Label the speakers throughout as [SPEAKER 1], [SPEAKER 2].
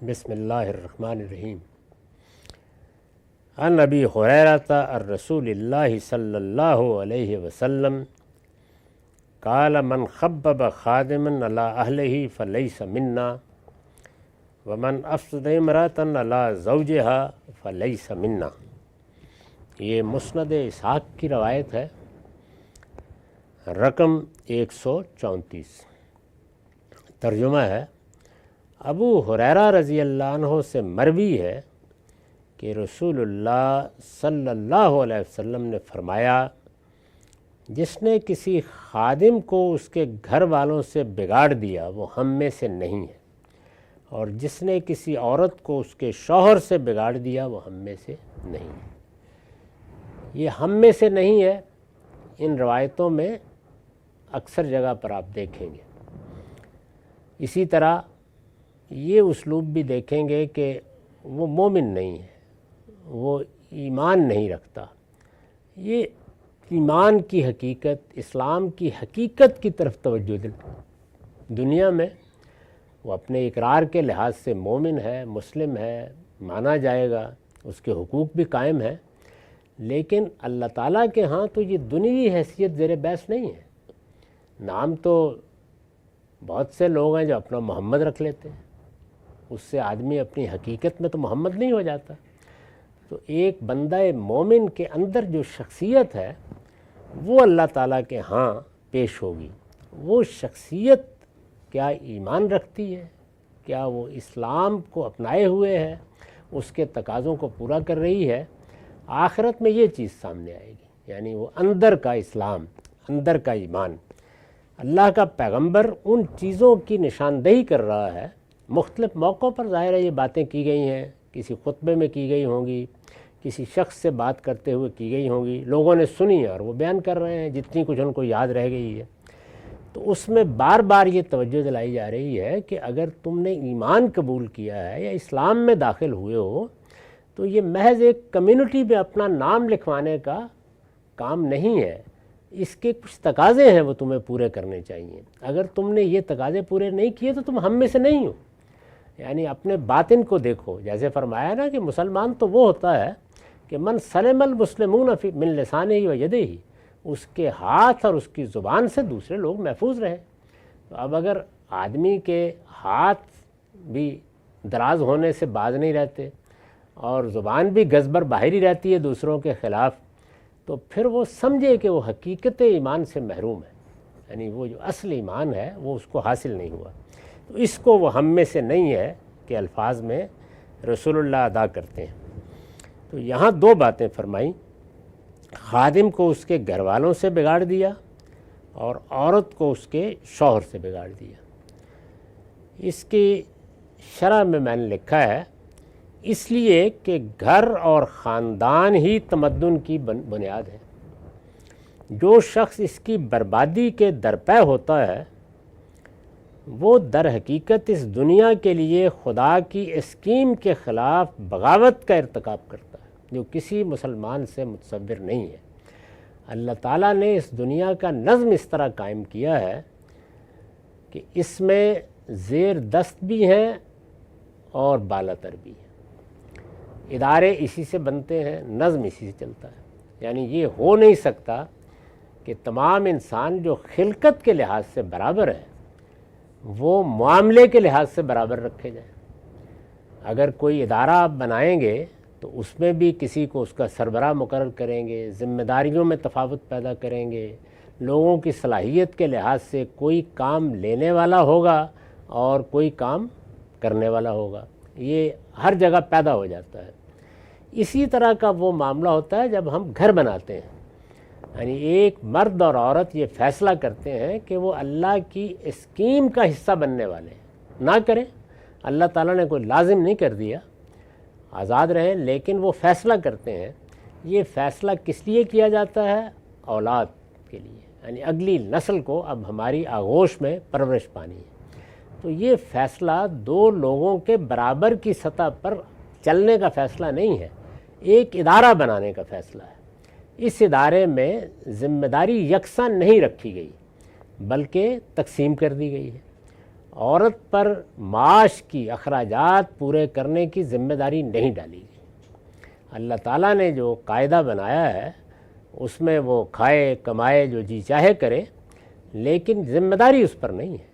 [SPEAKER 1] بسم اللہ الرحمن الرحیم۔ عن ابی ہریرہ عن رسول اللہ صلی اللہ علیہ وسلم قال من خبب خادما علی اہلہ فلیس منا ومن افسد امرأۃ علی زوجہا فلیس منا۔ یہ مسند اسحاق کی روایت ہے، رقم 134۔ ترجمہ ہے، ابو ہریرہ رضی اللہ عنہ سے مروی ہے کہ رسول اللہ صلی اللہ علیہ وسلم نے فرمایا، جس نے کسی خادم کو اس کے گھر والوں سے بگاڑ دیا وہ ہم میں سے نہیں ہے، اور جس نے کسی عورت کو اس کے شوہر سے بگاڑ دیا وہ ہم میں سے نہیں ہے۔ یہ ہم میں سے نہیں ہے ان روایتوں میں اکثر جگہ پر آپ دیکھیں گے۔ اسی طرح یہ اسلوب بھی دیکھیں گے کہ وہ مومن نہیں ہے، وہ ایمان نہیں رکھتا۔ یہ ایمان کی حقیقت، اسلام کی حقیقت کی طرف توجہ دنیا میں وہ اپنے اقرار کے لحاظ سے مومن ہے، مسلم ہے، مانا جائے گا، اس کے حقوق بھی قائم ہیں، لیکن اللہ تعالیٰ کے ہاں تو یہ دنیوی حیثیت زیر بحث نہیں ہے۔ نام تو بہت سے لوگ ہیں جو اپنا محمد رکھ لیتے ہیں، اس سے آدمی اپنی حقیقت میں تو محمد نہیں ہو جاتا۔ تو ایک بندہ مومن کے اندر جو شخصیت ہے وہ اللہ تعالیٰ کے ہاں پیش ہوگی۔ وہ شخصیت کیا ایمان رکھتی ہے، کیا وہ اسلام کو اپنائے ہوئے ہے، اس کے تقاضوں کو پورا کر رہی ہے، آخرت میں یہ چیز سامنے آئے گی، یعنی وہ اندر کا اسلام، اندر کا ایمان۔ اللہ کا پیغمبر ان چیزوں کی نشاندہی کر رہا ہے۔ مختلف موقعوں پر ظاہر ہے یہ باتیں کی گئی ہیں، کسی خطبے میں کی گئی ہوں گی، کسی شخص سے بات کرتے ہوئے کی گئی ہوں گی، لوگوں نے سنی اور وہ بیان کر رہے ہیں جتنی کچھ ان کو یاد رہ گئی ہے۔ تو اس میں بار بار یہ توجہ دلائی جا رہی ہے کہ اگر تم نے ایمان قبول کیا ہے یا اسلام میں داخل ہوئے ہو تو یہ محض ایک کمیونٹی میں اپنا نام لکھوانے کا کام نہیں ہے، اس کے کچھ تقاضے ہیں وہ تمہیں پورے کرنے چاہیے۔ اگر تم نے یہ تقاضے پورے نہیں کیے تو تم ہم میں سے نہیں ہو۔ یعنی اپنے باطن کو دیکھو، جیسے فرمایا نا کہ مسلمان تو وہ ہوتا ہے کہ من سلم المسلمون من لسانہ و یدہ، اس کے ہاتھ اور اس کی زبان سے دوسرے لوگ محفوظ رہیں۔ تو اب اگر آدمی کے ہاتھ بھی دراز ہونے سے باز نہیں رہتے اور زبان بھی گزبر باہری رہتی ہے دوسروں کے خلاف، تو پھر وہ سمجھے کہ وہ حقیقت ایمان سے محروم ہے، یعنی وہ جو اصل ایمان ہے وہ اس کو حاصل نہیں ہوا۔ تو اس کو وہ ہم میں سے نہیں ہے کہ الفاظ میں رسول اللہ ادا کرتے ہیں۔ تو یہاں دو باتیں فرمائیں، خادم کو اس کے گھر والوں سے بگاڑ دیا اور عورت کو اس کے شوہر سے بگاڑ دیا۔ اس کی شرح میں نے لکھا ہے، اس لیے کہ گھر اور خاندان ہی تمدن کی بنیاد ہے۔ جو شخص اس کی بربادی کے درپے ہوتا ہے وہ در حقیقت اس دنیا کے لیے خدا کی اسکیم کے خلاف بغاوت کا ارتکاب کرتا ہے، جو کسی مسلمان سے متصور نہیں ہے۔ اللہ تعالیٰ نے اس دنیا کا نظم اس طرح قائم کیا ہے کہ اس میں زیر دست بھی ہیں اور بالاتر بھی ہیں۔ ادارے اسی سے بنتے ہیں، نظم اسی سے چلتا ہے۔ یعنی یہ ہو نہیں سکتا کہ تمام انسان جو خلقت کے لحاظ سے برابر ہے وہ معاملے کے لحاظ سے برابر رکھے جائیں۔ اگر کوئی ادارہ آپ بنائیں گے تو اس میں بھی کسی کو اس کا سربراہ مقرر کریں گے، ذمہ داریوں میں تفاوت پیدا کریں گے، لوگوں کی صلاحیت کے لحاظ سے کوئی کام لینے والا ہوگا اور کوئی کام کرنے والا ہوگا، یہ ہر جگہ پیدا ہو جاتا ہے۔ اسی طرح کا وہ معاملہ ہوتا ہے جب ہم گھر بناتے ہیں، یعنی ایک مرد اور عورت یہ فیصلہ کرتے ہیں کہ وہ اللہ کی اسکیم کا حصہ بننے والے ہیں، نہ کریں، اللہ تعالیٰ نے کوئی لازم نہیں کر دیا، آزاد رہیں، لیکن وہ فیصلہ کرتے ہیں۔ یہ فیصلہ کس لیے کیا جاتا ہے؟ اولاد کے لیے، یعنی اگلی نسل کو اب ہماری آغوش میں پرورش پانی ہے۔ تو یہ فیصلہ دو لوگوں کے برابر کی سطح پر چلنے کا فیصلہ نہیں ہے، ایک ادارہ بنانے کا فیصلہ ہے۔ اس ادارے میں ذمہ داری یکساں نہیں رکھی گئی بلکہ تقسیم کر دی گئی ہے، عورت پر معاش کی اخراجات پورے کرنے کی ذمہ داری نہیں ڈالی گئی۔ اللہ تعالیٰ نے جو قاعدہ بنایا ہے اس میں وہ کھائے کمائے جو جی چاہے کرے، لیکن ذمہ داری اس پر نہیں ہے۔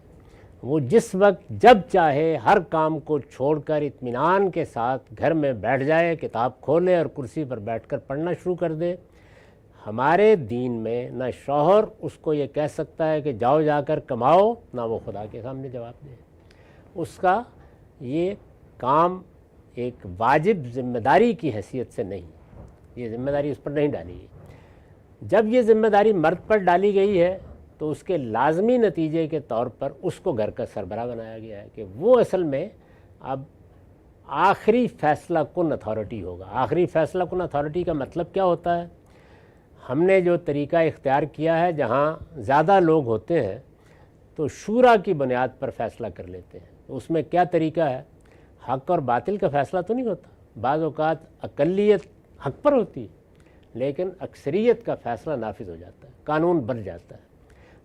[SPEAKER 1] وہ جس وقت جب چاہے ہر کام کو چھوڑ کر اطمینان کے ساتھ گھر میں بیٹھ جائے، کتاب کھولے اور کرسی پر بیٹھ کر پڑھنا شروع کر دے۔ ہمارے دین میں نہ شوہر اس کو یہ کہہ سکتا ہے کہ جاؤ جا کر کماؤ، نہ وہ خدا کے سامنے جواب دے۔ اس کا یہ کام ایک واجب ذمہ داری کی حیثیت سے نہیں، یہ ذمہ داری اس پر نہیں ڈالی گئی۔ جب یہ ذمہ داری مرد پر ڈالی گئی ہے تو اس کے لازمی نتیجے کے طور پر اس کو گھر کا سربراہ بنایا گیا ہے کہ وہ اصل میں اب آخری فیصلہ کن اتھارٹی ہوگا۔ آخری فیصلہ کن اتھارٹی کا مطلب کیا ہوتا ہے؟ ہم نے جو طریقہ اختیار کیا ہے، جہاں زیادہ لوگ ہوتے ہیں تو شورا کی بنیاد پر فیصلہ کر لیتے ہیں۔ اس میں کیا طریقہ ہے؟ حق اور باطل کا فیصلہ تو نہیں ہوتا، بعض اوقات اقلیت حق پر ہوتی ہے لیکن اکثریت کا فیصلہ نافذ ہو جاتا ہے، قانون بن جاتا ہے،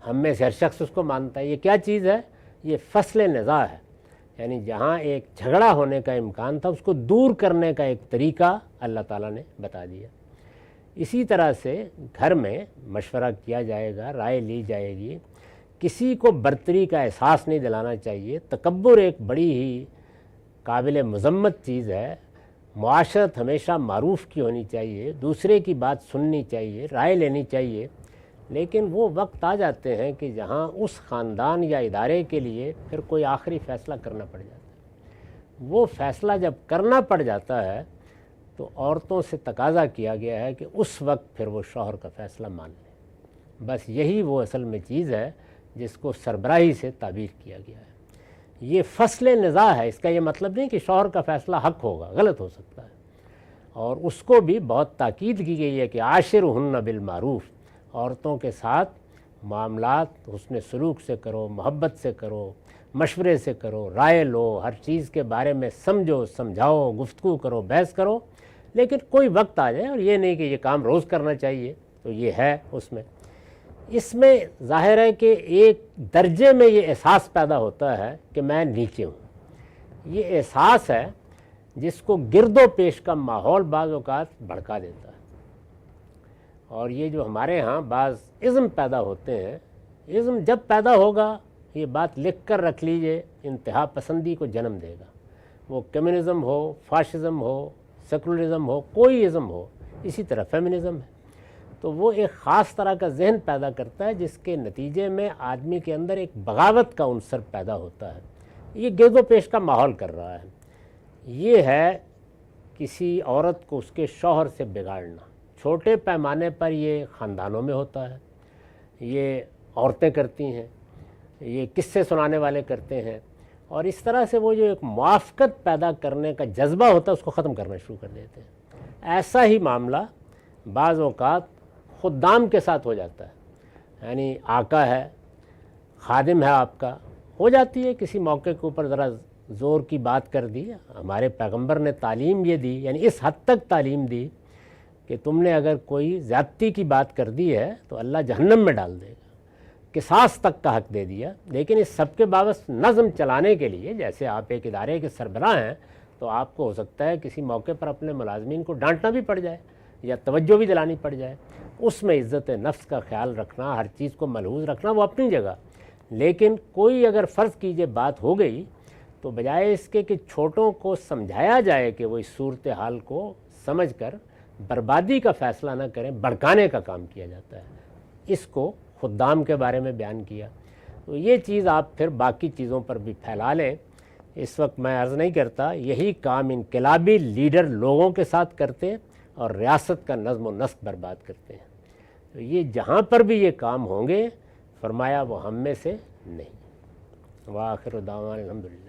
[SPEAKER 1] ہم میں سے ہر شخص اس کو مانتا ہے۔ یہ کیا چیز ہے؟ یہ فصل نزاع ہے، یعنی جہاں ایک جھگڑا ہونے کا امکان تھا اس کو دور کرنے کا ایک طریقہ اللہ تعالیٰ نے بتا دیا۔ اسی طرح سے گھر میں مشورہ کیا جائے گا، رائے لی جائے گی، کسی کو برتری کا احساس نہیں دلانا چاہیے۔ تکبر ایک بڑی ہی قابل مذمت چیز ہے۔ معاشرت ہمیشہ معروف کی ہونی چاہیے، دوسرے کی بات سننی چاہیے، رائے لینی چاہیے، لیکن وہ وقت آ جاتے ہیں کہ جہاں اس خاندان یا ادارے کے لیے پھر کوئی آخری فیصلہ کرنا پڑ جاتا ہے۔ وہ فیصلہ جب کرنا پڑ جاتا ہے تو عورتوں سے تقاضا کیا گیا ہے کہ اس وقت پھر وہ شوہر کا فیصلہ مان لیں۔ بس یہی وہ اصل میں چیز ہے جس کو سربراہی سے تعبیر کیا گیا ہے۔ یہ فصل نزاع ہے، اس کا یہ مطلب نہیں کہ شوہر کا فیصلہ حق ہوگا، غلط ہو سکتا ہے۔ اور اس کو بھی بہت تاکید کی گئی ہے کہ عاشرہن بالمعروف، عورتوں کے ساتھ معاملات حسن سلوک سے کرو، محبت سے کرو، مشورے سے کرو، رائے لو، ہر چیز کے بارے میں سمجھو، سمجھاؤ، گفتگو کرو، بحث کرو، لیکن کوئی وقت آ جائے اور یہ نہیں کہ یہ کام روز کرنا چاہیے، تو یہ ہے اس میں ظاہر ہے کہ ایک درجے میں یہ احساس پیدا ہوتا ہے کہ میں نیچے ہوں۔ یہ احساس ہے جس کو گرد و پیش کا ماحول بعض اوقات بھڑکا دیتا ہے۔ اور یہ جو ہمارے ہاں بعض ازم پیدا ہوتے ہیں، ازم جب پیدا ہوگا یہ بات لکھ کر رکھ لیجئے، انتہا پسندی کو جنم دے گا۔ وہ کمیونزم ہو، فاشزم ہو، سیکولرزم ہو، کوئی ازم ہو، اسی طرح فیمنزم ہے، تو وہ ایک خاص طرح کا ذہن پیدا کرتا ہے جس کے نتیجے میں آدمی کے اندر ایک بغاوت کا عنصر پیدا ہوتا ہے۔ یہ گرد و پیش کا ماحول کر رہا ہے۔ یہ ہے کسی عورت کو اس کے شوہر سے بگاڑنا۔ چھوٹے پیمانے پر یہ خاندانوں میں ہوتا ہے، یہ عورتیں کرتی ہیں، یہ قصے سنانے والے کرتے ہیں، اور اس طرح سے وہ جو ایک موافقت پیدا کرنے کا جذبہ ہوتا ہے اس کو ختم کرنا شروع کر دیتے ہیں۔ ایسا ہی معاملہ بعض اوقات خدام کے ساتھ ہو جاتا ہے، یعنی آقا ہے، خادم ہے آپ کا، ہو جاتی ہے کسی موقع کے اوپر ذرا زور کی بات کر دی۔ ہمارے پیغمبر نے تعلیم یہ دی، یعنی اس حد تک تعلیم دی کہ تم نے اگر کوئی زیادتی کی بات کر دی ہے تو اللہ جہنم میں ڈال دے گا، قصاص تک کا حق دے دیا۔ لیکن اس سب کے باوجود نظم چلانے کے لیے، جیسے آپ ایک ادارے کے سربراہ ہیں تو آپ کو ہو سکتا ہے کسی موقع پر اپنے ملازمین کو ڈانٹنا بھی پڑ جائے یا توجہ بھی دلانی پڑ جائے، اس میں عزت نفس کا خیال رکھنا، ہر چیز کو ملحوظ رکھنا وہ اپنی جگہ۔ لیکن کوئی اگر فرض کیجئے بات ہو گئی تو بجائے اس کے کہ چھوٹوں کو سمجھایا جائے کہ وہ اس صورتحال کو سمجھ کر بربادی کا فیصلہ نہ کریں، بھڑکانے کا کام کیا جاتا ہے۔ اس کو خدام کے بارے میں بیان کیا۔ تو یہ چیز آپ پھر باقی چیزوں پر بھی پھیلا لیں۔ اس وقت میں عرض نہیں کرتا، یہی کام انقلابی لیڈر لوگوں کے ساتھ کرتے اور ریاست کا نظم و نسق برباد کرتے ہیں۔ تو یہ جہاں پر بھی یہ کام ہوں گے، فرمایا وہ ہم میں سے نہیں۔ وآخر دعوانا الحمدللہ۔